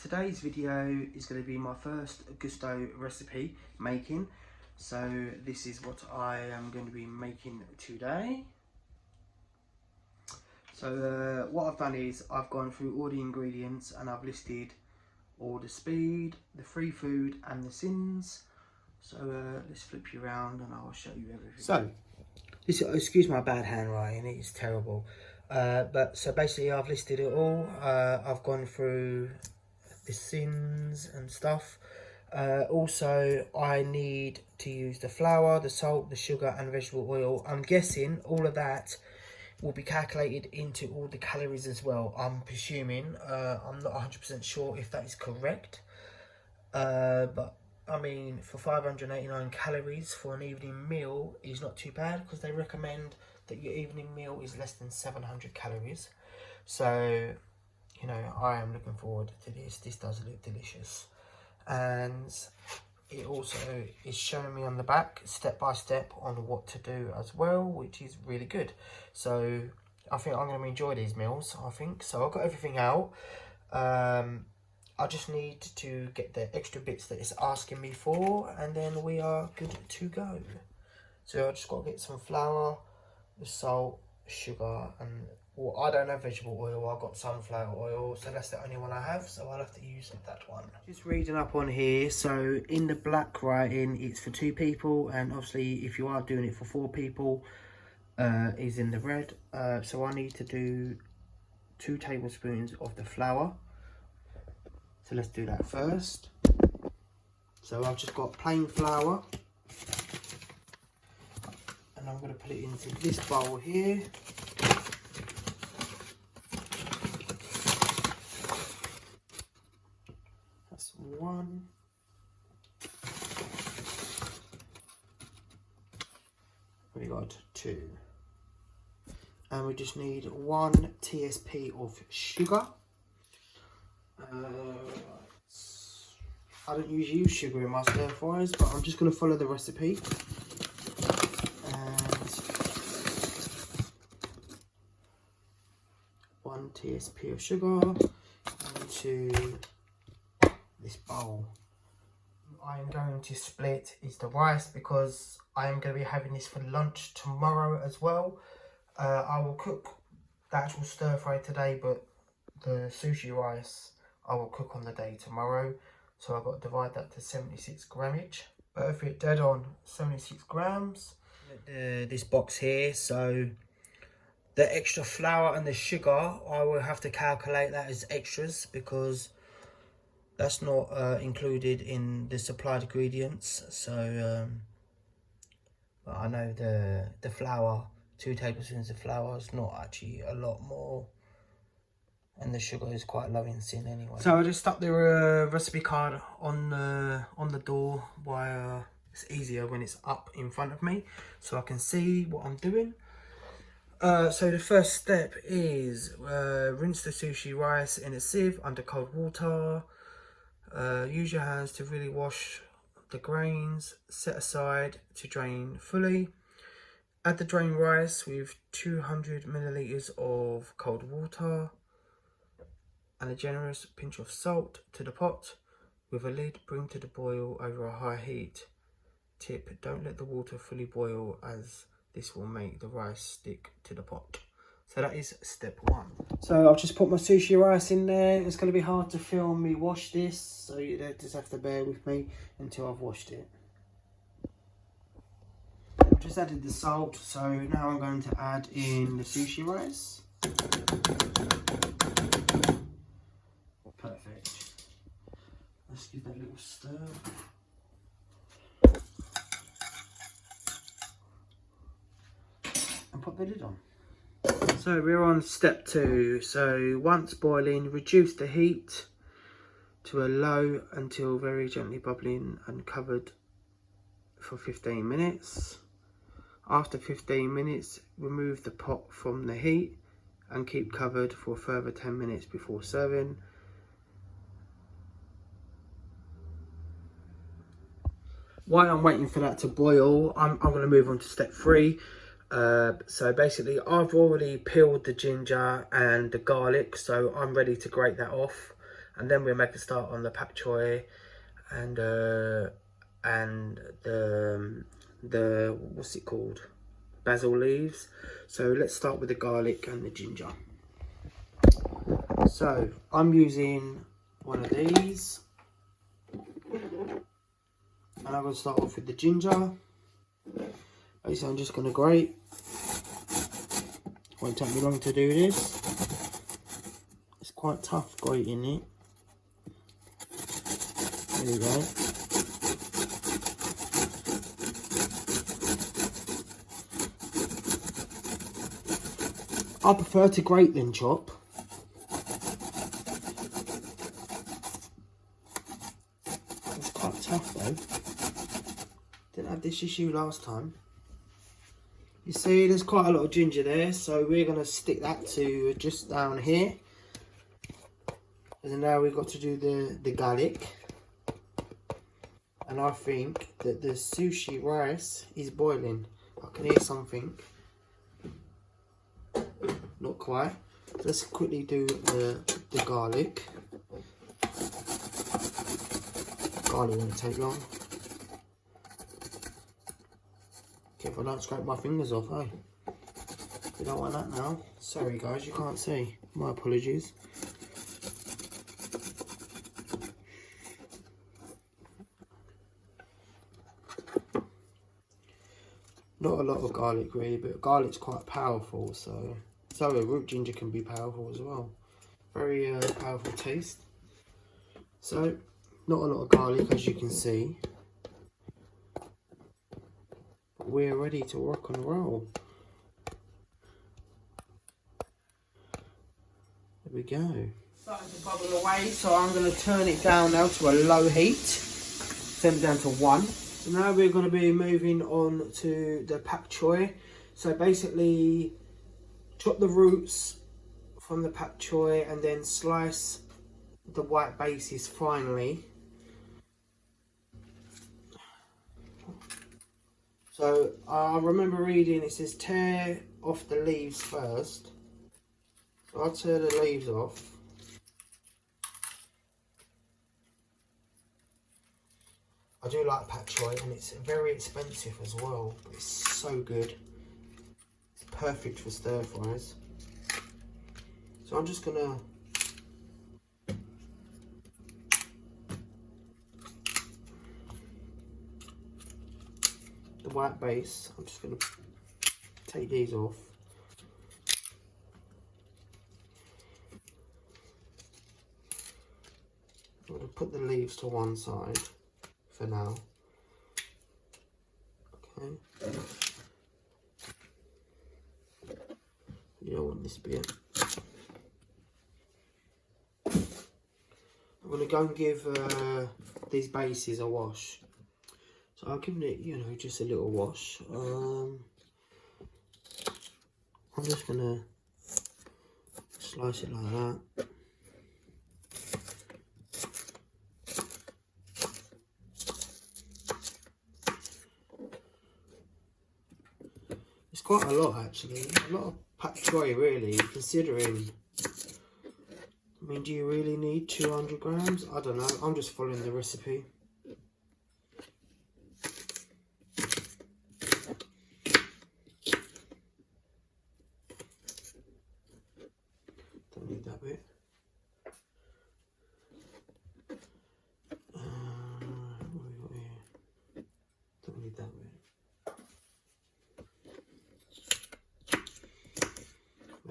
Today's video is going to be my first Gousto recipe making. So this is what I am going to be making today. So what I've done is I've gone through all the ingredients and I've listed all the speed, the free food and the sins. So let's flip you around and I'll show you everything. So this, excuse my bad handwriting, it's terrible. So basically I've listed it all. I've gone through the sins and stuff. Also I need to use the flour, the salt, the sugar and vegetable oil. I'm guessing all of that will be calculated into all the calories as well. I'm presuming, I'm not 100% sure if that is correct, but I mean, for 589 calories for an evening meal is not too bad, because they recommend that your evening meal is less than 700 calories. So, you know, I am looking forward to this. This does look delicious. And it also is showing me on the back, step by step, on what to do as well, which is really good. So, I think I'm going to enjoy these meals, I think. So, I've got everything out. I just need to get the extra bits that it's asking me for, and then we are good to go. So I just got to get some flour, the salt, sugar, and well, I don't have vegetable oil. I've got sunflower oil, so that's the only one I have. So I'll have to use that one. Just reading up on here. So in the black writing, it's for 2 people, and obviously if you are doing it for 4 people, is in the red. So I need to do 2 tablespoons of the flour. So let's do that first. So I've just got plain flour, and I'm going to put it into this bowl here. That's 1. We got 2. And we just need 1 TSP of sugar. I don't usually use sugar in my stir fries, but I'm just going to follow the recipe. And 1 TSP of sugar into this bowl. I am going to split is the rice, because I am going to be having this for lunch tomorrow as well. I will cook the actual stir fry today, but the sushi rice I will cook on the day tomorrow. So I've got to divide that to 76 grammage. Perfect, dead on, 76 grams. This box here, so the extra flour and the sugar, I will have to calculate that as extras, because that's not included in the supplied ingredients. So but I know the flour, 2 tablespoons of flour is not actually a lot more. And the sugar is quite low in sin anyway. So I just stuck the recipe card on the door. It's easier when it's up in front of me, so I can see what I'm doing. So the first step is rinse the sushi rice in a sieve under cold water. Use your hands to really wash the grains. Set aside to drain fully. Add the drained rice with 200 milliliters of cold water and a generous pinch of salt to the pot. With a lid, bring to the boil over a high heat. Tip, don't let the water fully boil, as this will make the rice stick to the pot. So that is step 1. So I've just put my sushi rice in there. It's going to be hard to film me wash this, so you just have to bear with me until I've washed it. I've just added the salt, so now I'm going to add in the sushi rice. Perfect. Let's give that a little stir. And put the lid on. So we're on step 2. So once boiling, reduce the heat to a low until very gently bubbling and covered for 15 minutes. After 15 minutes, remove the pot from the heat and keep covered for a further 10 minutes before serving. While I'm waiting for that to boil, I'm going to move on to step 3. So basically I've already peeled the ginger and the garlic, so I'm ready to grate that off. and then we'll make a start on the pak choy and the what's it called, basil leaves. So let's start with the garlic and the ginger. So I'm using one of these, and I'm going to start off with the ginger. Basically I'm just going to grate. Won't take me long to do this. It's quite tough grating it. There we go. I prefer to grate than chop. It's quite tough though. Didn't have this issue last time. You see, there's quite a lot of ginger there, so we're going to stick that to just down here. And now we've got to do the garlic. And I think that the sushi rice is boiling. I can hear something. Not quite. Let's quickly do the garlic. Garlic won't take long. If I don't scrape my fingers off, eh? You don't want that now. Sorry guys, you can't see. My apologies. Not a lot of garlic really, but garlic's quite powerful, so a root ginger can be powerful as well. Very powerful taste. So, not a lot of garlic as you can see. We're ready to rock and roll. There we go. Starting to bubble away, so I'm going to turn it down now to a low heat. Turn it down to 1. So now we're going to be moving on to the pak choy. So basically, chop the roots from the pak choy and then slice the white bases finally. So I remember reading it says tear off the leaves first. So I'll tear the leaves off. I do like pak choy, and it's very expensive as well, but it's so good. It's perfect for stir fries. So I'm just gonna the white base, I'm just going to take these off. I'm going to put the leaves to one side for now. Okay. You don't want this bit. I'm going to go and give these bases a wash. So I'll give it, you know, just a little wash. I'm just gonna slice it like that. It's quite a lot actually, a lot of pak choy really, considering. I mean, do you really need 200 grams? I don't know, I'm just following the recipe. Don't need that bit. What have we got here? Don't need that bit.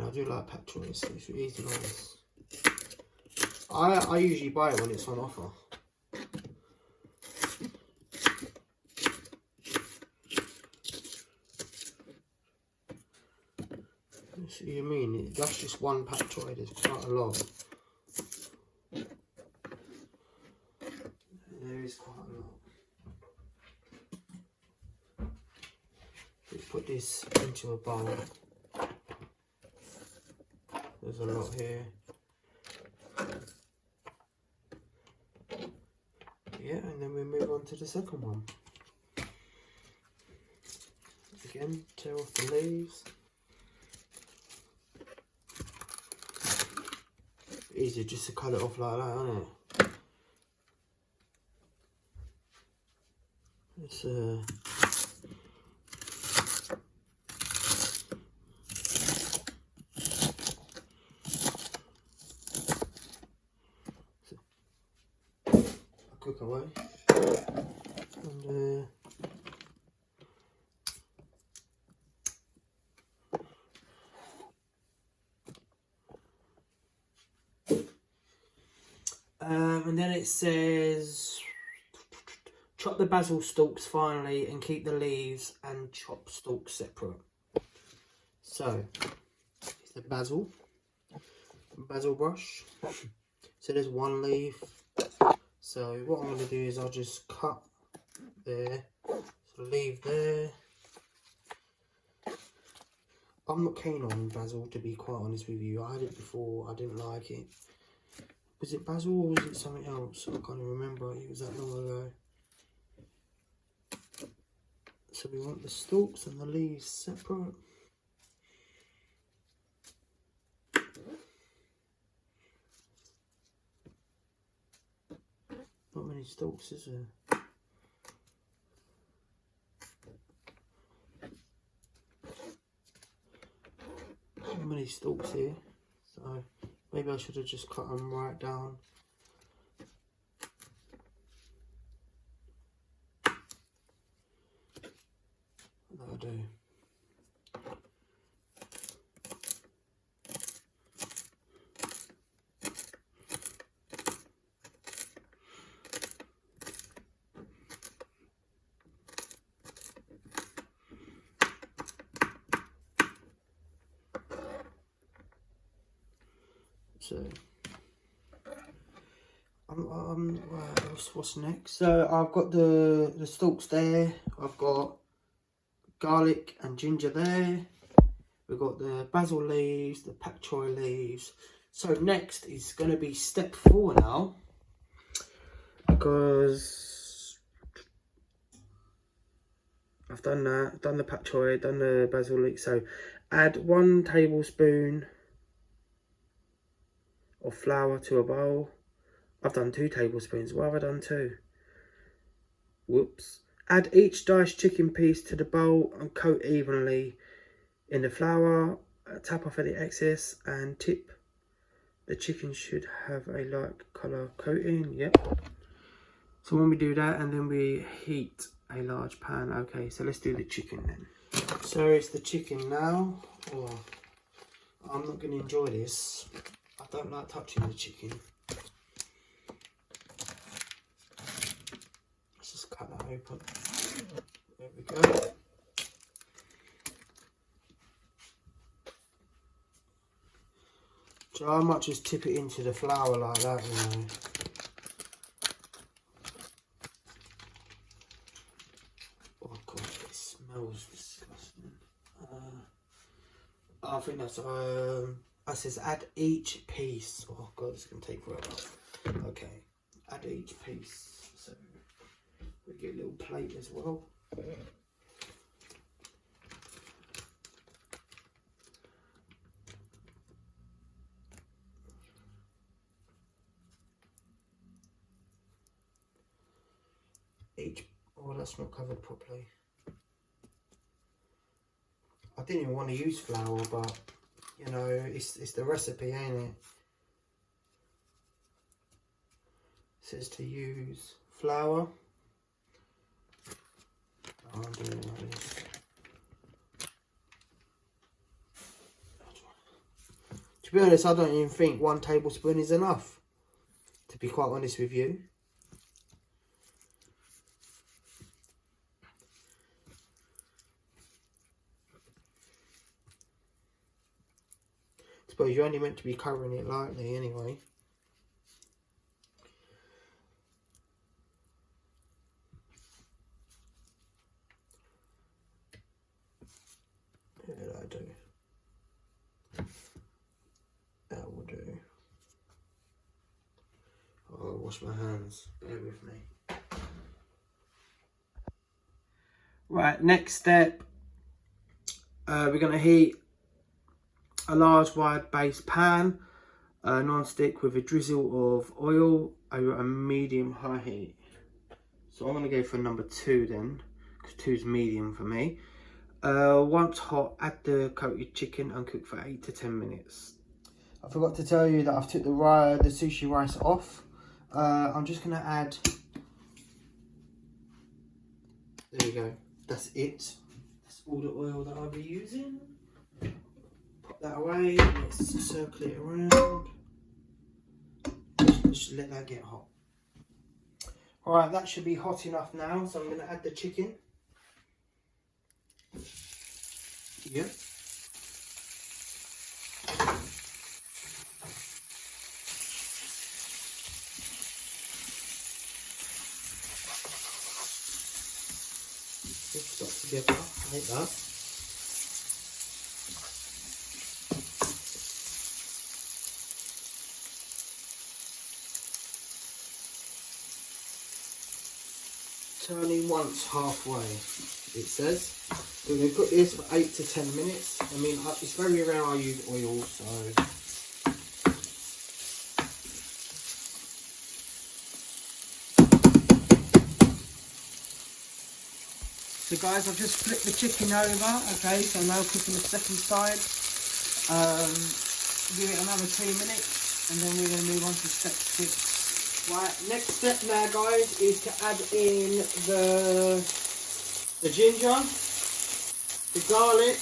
I do like pak choy, so it's easy nice. I usually buy it when it's on offer. See what you mean? That's just one pak choy, there's quite a lot. There is quite a lot. Let's put this into a bowl. There's a lot here. Yeah, and then we move on to the second one. Again, tear off the leaves. easier just to cut it off like that, isn't it? It's a cook away. And and then it says, chop the basil stalks finely and keep the leaves and chop stalks separate. So, it's the basil brush. So there's one leaf. So what I'm going to do is I'll just cut there, so leave there. I'm not keen on basil, to be quite honest with you. I had it before, I didn't like it. Was it basil or was it something else? I can't even remember, it was that long ago. So we want the stalks and the leaves separate. Not many stalks, is there? Not many stalks here, so maybe I should have just cut them right down. That'll do. So, what's next? So I've got the stalks there. I've got garlic and ginger there. We've got the basil leaves, the pak choi leaves. So next is going to be step 4 now, because I've done that. Done the pak choi, done the basil leaves. So add 1 tablespoon of flour to a bowl. I've done 2 tablespoons. Why have I done 2? Whoops. Add each diced chicken piece to the bowl and coat evenly in the flour. Tap off any excess and tip. The chicken should have a light colour coating. Yep. So when we do that, and then we heat a large pan. Okay, so let's do the chicken then. So it's the chicken now. Oh, I'm not going to enjoy this. I don't like touching the chicken. Let's just cut that open. There we go. So I might just tip it into the flour like that, you know. Oh god, it smells disgusting. I think that's it says add each piece. Oh god, it's gonna take forever. Okay, add each piece. So we get a little plate as well. Oh, that's not covered properly. I didn't even want to use flour, but you know, it's the recipe, ain't it? It says to use flour. I'm doing it like this. To be honest, I don't even think 1 tablespoon is enough, to be quite honest with you. I suppose you're only meant to be covering it lightly anyway. Yeah, that'll do. That will do. I'll wash my hands. Bear with me. Right, next step. We're going to heat a large wide base pan. non-stick with a drizzle of oil over a medium-high heat. So I'm going to go for number 2 then, because 2 is medium for me. Once hot, add the coated chicken and cook for 8 to 10 minutes. I forgot to tell you that I've took the sushi rice off. I'm just going to add, there you go, that's it. That's all the oil that I'll be using. Pop that away, let's circle it around. Just let that get hot. Alright, that should be hot enough now, so I'm going to add the chicken. Yep. It's got together like that. Turning once halfway, it says. So we're going to cook this for 8 to 10 minutes. I mean, it's very rare I use oil, so. So guys, I've just flipped the chicken over, okay, so now cooking the second side. Give it another 2 minutes, and then we're going to move on to step 6. Right, next step now guys is to add in the ginger, the garlic,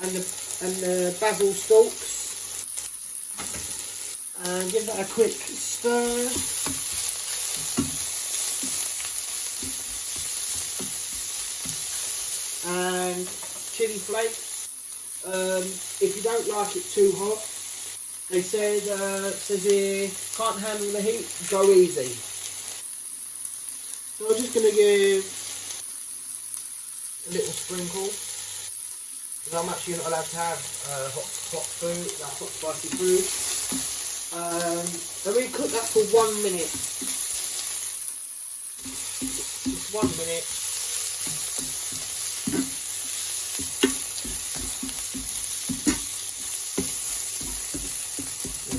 and the basil stalks, and give that a quick stir. And chili flakes. If you don't like it too hot, they said says here, can't handle the heat, go easy. So I'm just going to give a little sprinkle, because I'm actually not allowed to have hot food, hot spicy food. And we cook that for 1 minute. Just 1 minute.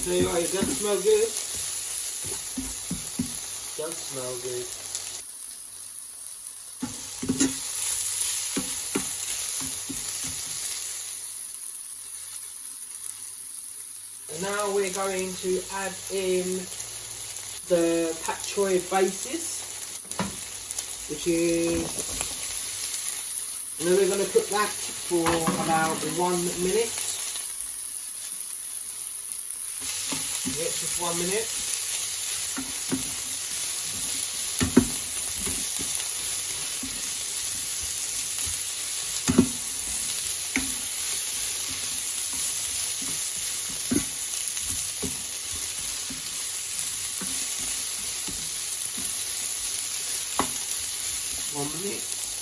So it does smell good. It does smell good. And now we're going to add in the pak choy basis, which is, and then we're going to cook that for about 1 minute. Yeah, just 1 minute.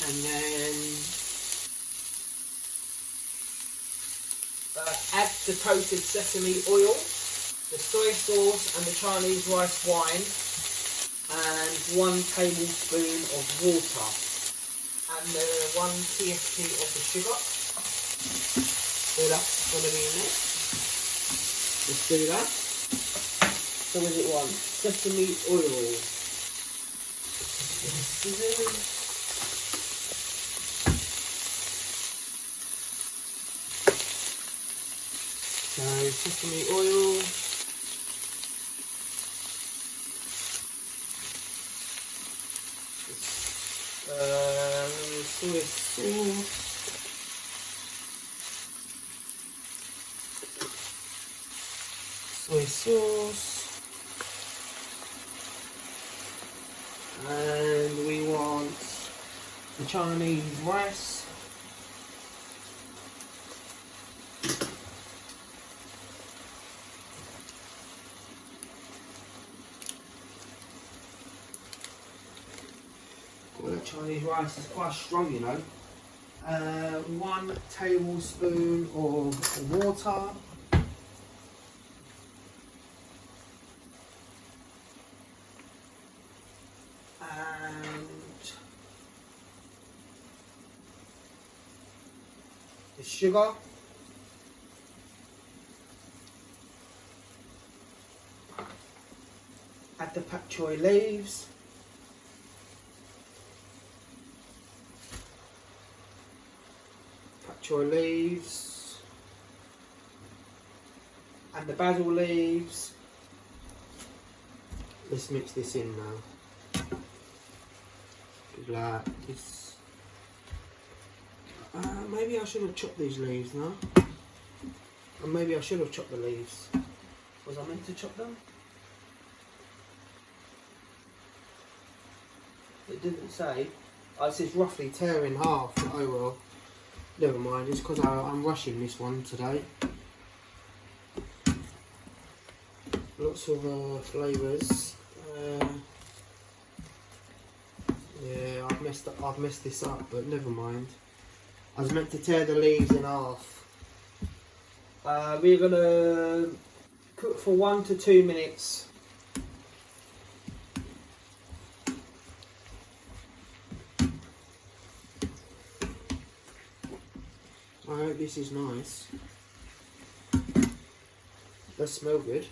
And then add the coated sesame oil, the soy sauce and the Chinese rice wine, and 1 tablespoon of water, and the 1 TSP of the sugar. So that's going to be in it. Let's do that. So what does it want? Sesame oil. So sesame oil. Soy sauce. Soy sauce. And we want the Chinese rice. Well, the Chinese rice is quite strong, you know. 1 tablespoon of water. And the sugar. the pak choy leaves. Pak choy leaves. And the basil leaves. Let's mix this in now. Like this. Maybe I should have chopped these leaves now. Or maybe I should have chopped the leaves. Was I meant to chop them? It didn't say. It says roughly tear in half. Oh well. Never mind. It's because I'm rushing this one today. Lots of flavours. Yeah, I've messed this up, but never mind. I was meant to tear the leaves in half. We're gonna cook for 1 to 2 minutes. I hope this is nice. Does smell good.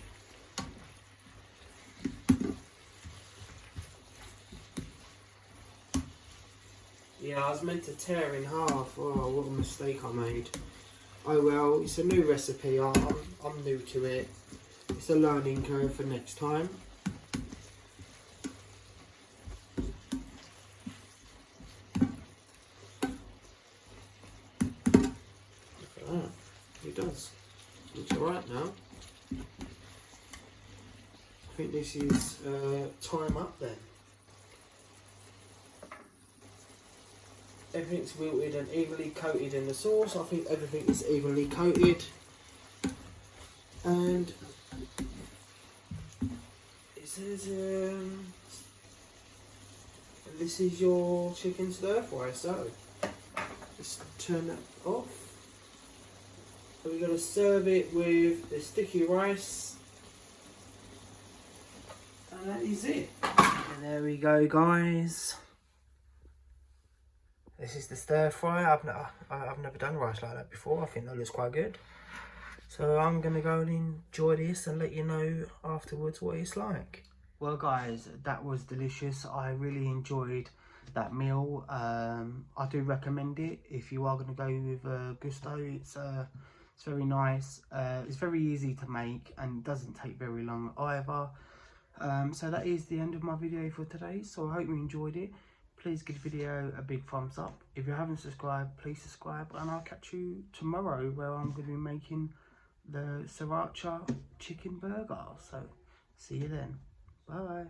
Yeah, I was meant to tear in half. Oh, what a mistake I made. Oh well, it's a new recipe. I'm new to it. It's a learning curve for next time. Look at that. It does. Looks alright now. I think this is time up then. Everything's wilted and evenly coated in the sauce. I think everything is evenly coated. And it says this is your chicken stir fry. So let's turn that off. So we're going to serve it with the sticky rice. And that is it. And there we go, guys. This is the stir fry. I've never done rice like that before. I think that looks quite good. So I'm going to go and enjoy this and let you know afterwards what it's like. Well guys, that was delicious. I really enjoyed that meal. I do recommend it if you are going to go with Gousto. It's very nice. It's very easy to make and doesn't take very long either. So that is the end of my video for today. So I hope you enjoyed it. Please give the video a big thumbs up. If you haven't subscribed, please subscribe, and I'll catch you tomorrow where I'm going to be making the sriracha chicken burger. So see you then. Bye.